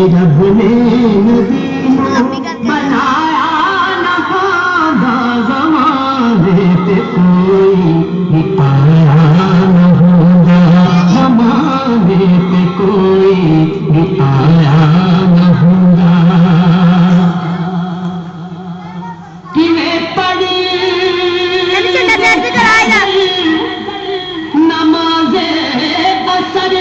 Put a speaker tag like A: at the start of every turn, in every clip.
A: رب نے نبی بنایا نہ ہوگا زمانے پہ کوئی بھی آیا نہ ہوگا زمانے پہ کوئی بھی آیا نہ ہوگا نماز اثر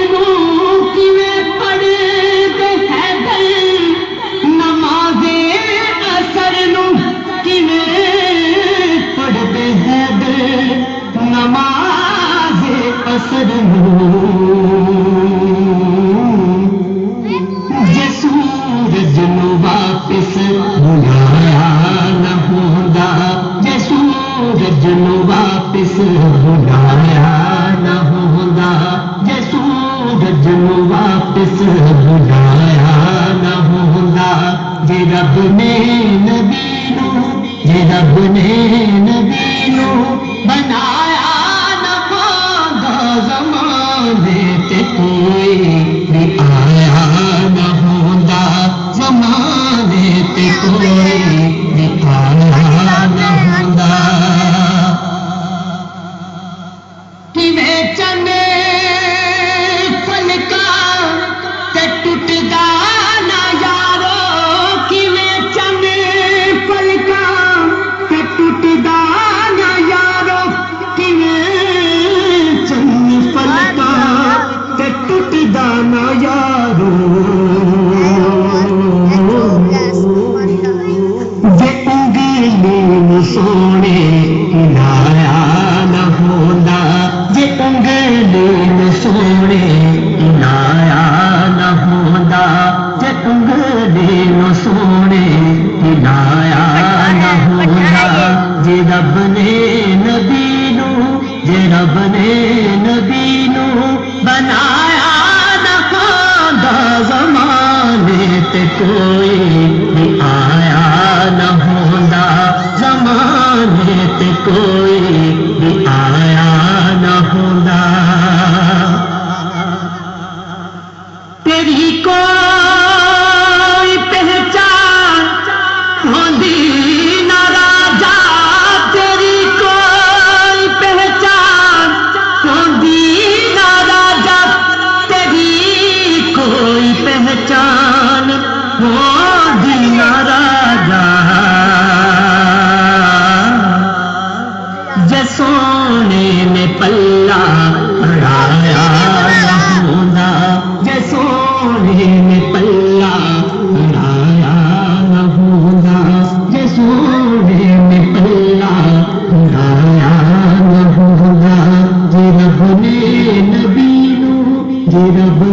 A: نماز اثر پڑھتے ہیں نماز اثر سورج نو واپس بلایا نہ ہوگا سورج نو واپس بلایا نہ ہوگا سورج نو واپس بلایا نہ ہوگا جے رب نے نبی نو بنایا نہ ہوگا زمانے تے کوئی بھی آیا نہ ہوگا زمانے تے کوئی بھی آیا نہ ہوگا چنے پلکا تے ٹوٹدا نہ یارو چنے پلکا تے ٹوٹدا نہ یارو چنے پلکا تے ٹوٹدا نہ یارو جے انگلی سونے لایا نہ ہوگا جے انگلی سونے لایا نہ ہوگا جے انگلی سونے لایا نہ ہوگا جے رب نے نبی نو بنایا نہ ہوگا زمانے تے کوئی بھی آیا نہ ہوگا زمانے تے کوئی بھی آیا نہ ہوگا تیری کوئی پہچان ہوندی نہ راجا تیری کوئی پہچان ہوندی نہ راجا تیری کوئی پہچان ہوندی نہ راجا جے سونے نے پلہ اڑایا نہ ہوگا جے سونے نے پلہ اڑایا نہ ہوگا جے سونے نے پلہ اڑایا نہ ہوگا جے رب نے نبی نو